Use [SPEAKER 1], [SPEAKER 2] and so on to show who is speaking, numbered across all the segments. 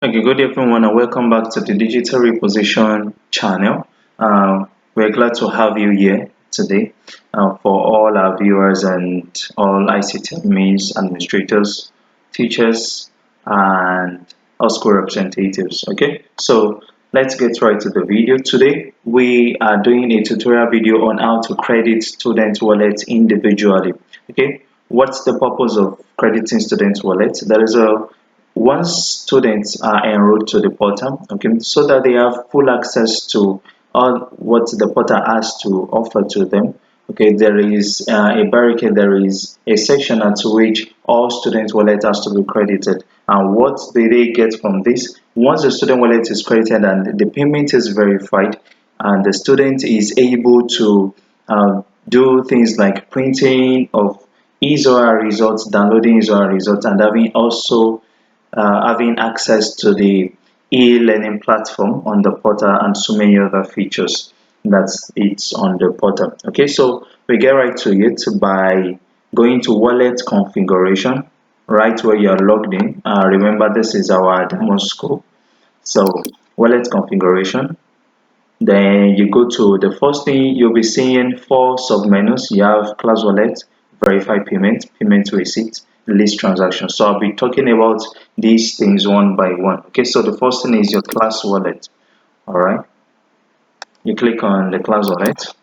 [SPEAKER 1] Okay, good everyone, and welcome back to the Digital Reposition channel. We're glad to have you here today for all our viewers and all ICT admins, administrators, teachers, and our school representatives. Okay, so let's get right to the video. Today, we are doing a tutorial video on how to credit student wallets individually. Okay, what's the purpose of crediting student wallets? There is a once students are enrolled to the portal, okay, so that they have full access to all what the portal has to offer to them. Okay, there is a barricade, there is a section at which all student wallet has to be credited. And what do they get from this? Once the student wallet is credited and the payment is verified, and the student is able to do things like printing of his or her results, downloading his or her results, and having access to the e-learning platform on the portal and so many other features that's it's on the portal. Okay, so we get right to it by going to wallet configuration, right where you're logged in. Remember, this is our demo school. So wallet configuration, then you go to the first thing. You'll be seeing four sub-menus. You have class wallet, verify payment, payment receipt, list transaction. So I'll be talking about these things one by one. Okay, so the first thing is your class wallet. All right, you click on the class wallet.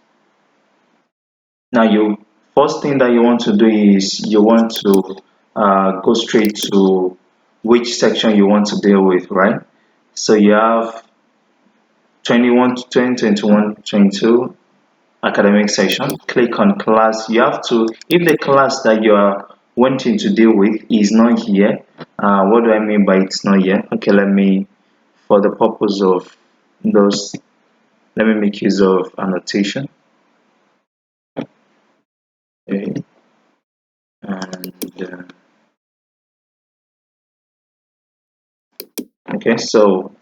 [SPEAKER 1] Now, you first thing that you want to do is you want to go straight to which section you want to deal with, right? So you have 21 to 2021 22 academic session. Click on class. You have to, if the class that you are wanting to deal with is not here, what do I mean by it's not here? Okay, let me, for the purpose of those, let me make use of annotation. Okay, and okay, so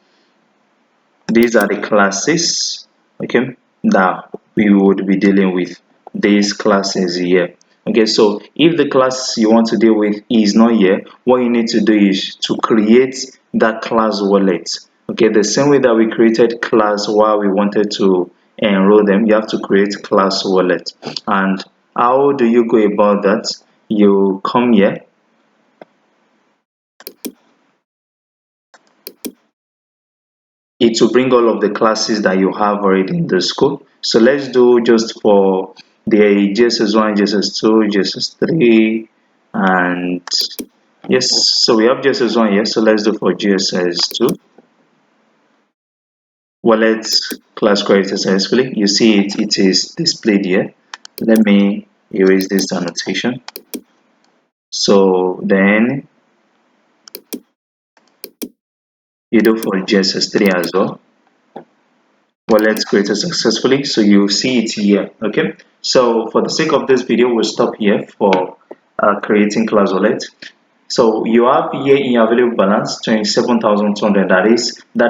[SPEAKER 1] these are the classes, okay, that we would be dealing with. These classes here. Okay, so if the class you want to deal with is not here, what you need to do is to create that class wallet. Okay, the same way that we created class while we wanted to enroll them, you have to create class wallet. And how do you go about that? You come here. It will bring all of the classes that you have already in the school. So let's do just for the GSS1, GSS2, GSS3, and yes, so we have GSS1 here. So let's do for GSS2. Wallet class created successfully. You see it is displayed here. Let me erase this annotation. So then you do for GSS3 as well. Wallet created successfully, so you see it here. Okay, so for the sake of this video, we'll stop here for creating class wallet. So you have here in your available balance 27,200. That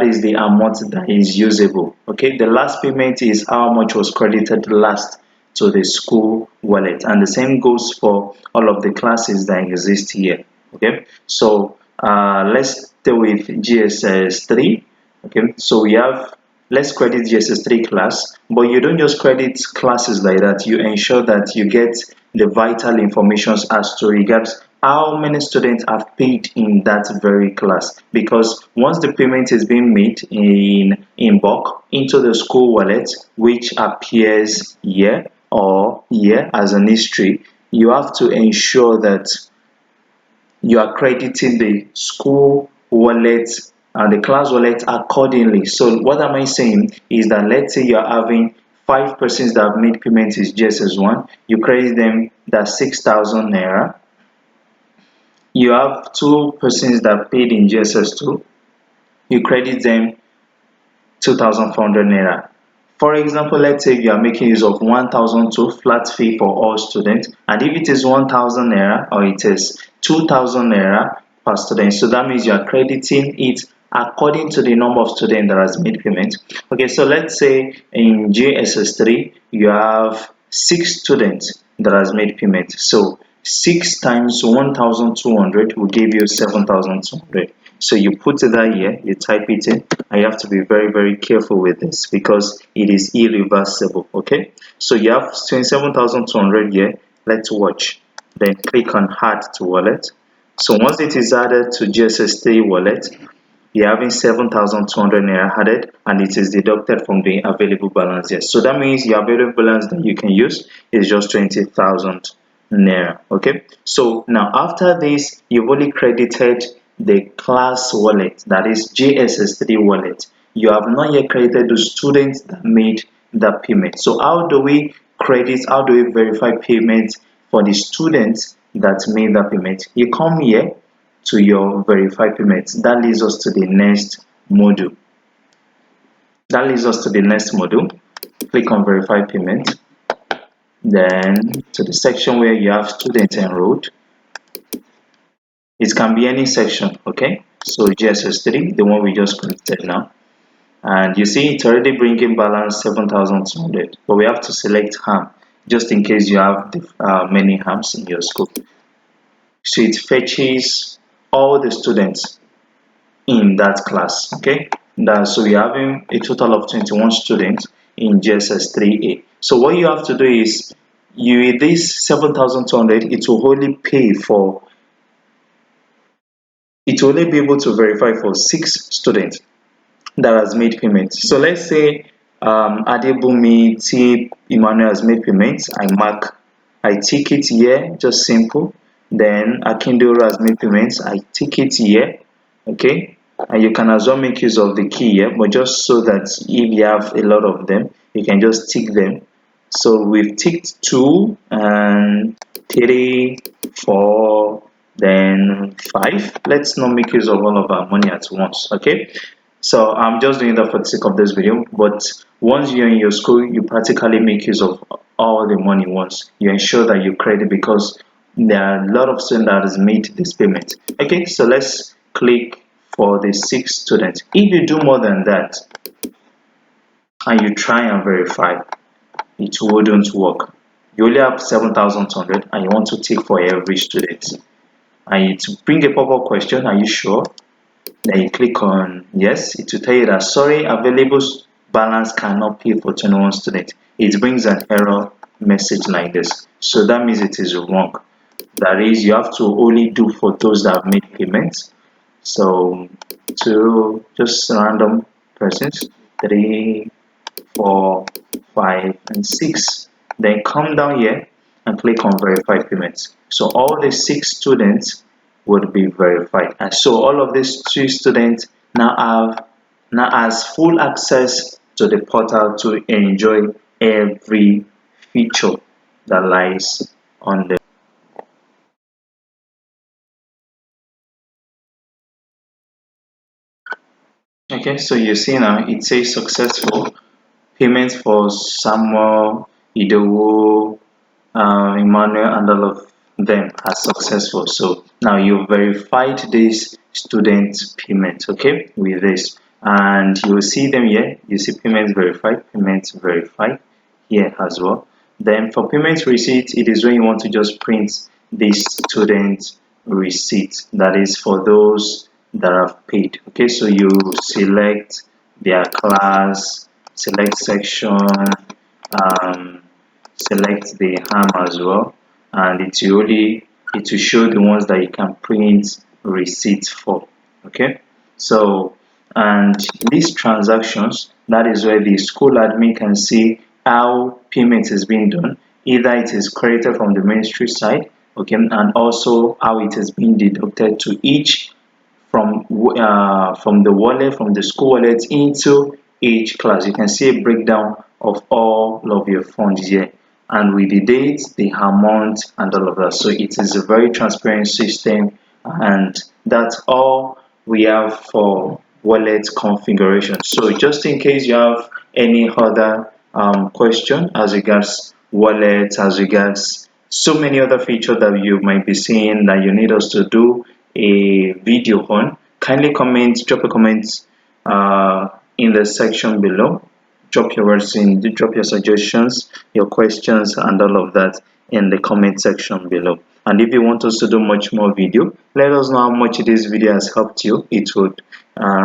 [SPEAKER 1] is the amount that is usable. Okay, the last payment is how much was credited last to the school wallet, and the same goes for all of the classes that exist here. Okay, so let's stay with GSS3. Okay, so we have, let's credit GSS3 class, but you don't just credit classes like that. You ensure that you get the vital information as to regards how many students have paid in that very class, because once the payment is being made in bulk into the school wallet, which appears here or here as an history, you have to ensure that you are crediting the school wallet and the class wallet accordingly. So what am I saying is that, let's say you're having 5 persons that have made payment is GSS1, you credit them that 6,000 naira. You have 2 persons that paid in GSS2, you credit them 2,400 naira. For example, let's say you are making use of 1,002 flat fee for all students, and if it is 1,000 naira or it is 2,000 naira per student, so that means you are crediting it according to the number of students that has made payment. Okay, so let's say in GSS3 you have 6 students that has made payment. So 6 times 1,200 will give you 7,200. So you put that here, you type it in, and you have to be very careful with this because it is irreversible. Okay, so you have 27,200 here. Let's watch. Then click on add to wallet. So once it is added to GSS3 wallet, you're having 7,200 naira added, and it is deducted from the available balance here. So that means your available balance that you can use is just 20,000 naira. Okay, so now after this, you've only credited the class wallet, that is GSS3 wallet. You have not yet credited the students that made that payment. So how do we verify payment for the students that made that payment? You come here to your verify payments. That leads us to the next module. Click on verify payment, then to the section where you have students enrolled. It can be any section. Okay, so GSS3, the one we just connected now, and you see it's already bringing balance 7,200, but we have to select ham just in case you have many hams in your school. So it fetches all the students in that class. Okay, so we're having a total of 21 students in GSS3A. So what you have to do is, this 7,200, it will only be able to verify for 6 students that has made payment. So let's say Adebumi T Emmanuel has made payments. I tick it here, just simple. Then Akindoro has made payments. I tick it here. Okay, and you can as well make use of the key here, but just so that if you have a lot of them, you can just tick them. So we've ticked 2 and 3, 4, then 5. Let's not make use of all of our money at once. Okay, so I'm just doing that for the sake of this video, but once you're in your school, you practically make use of all the money once. You ensure that you credit, because there are a lot of students that has made this payment. Okay, so let's click for the 6 students. If you do more than that and you try and verify, it wouldn't work. You only have 7,200 and you want to take for every student, and it will bring a pop-up question, are you sure? Then you click on yes. It will tell you that sorry, available balance cannot pay for 21 students. It brings an error message like this. So that means it is wrong. That is, you have to only do for those that have made payments. So to just random persons, 3, 4, 5, and 6. Then come down here and click on verify payments. So all the 6 students would be verified, and so all of these 2 students now has full access to the portal to enjoy every feature that lies on the Okay, so you see now it says successful payment for Samuel, Idowu, Emmanuel, and all of them are successful. So now you verified this student payment, okay, with this, and you will see them here. You see payments verified here as well. Then for payment receipt, it is when you want to just print this student receipt, that is for those that have paid. Okay, so you select their class, select section, select the ham as well, and it will show the ones that you can print receipts for. Okay, so and these transactions, that is where the school admin can see how payment is being done. Either it is credited from the ministry side, okay, and also how it is being deducted to each from the wallet, from the school wallet into each class. You can see a breakdown of all of your funds here, and with the date, the amount, and all of that. So it is a very transparent system, and that's all we have for wallet configuration. So just in case you have any other question as regards wallet, as regards so many other features that you might be seeing that you need us to do a video on, kindly drop a comment in the section below. Drop your words drop your suggestions, your questions, and all of that in the comment section below. And if you want us to do much more video, let us know how much this video has helped you. It would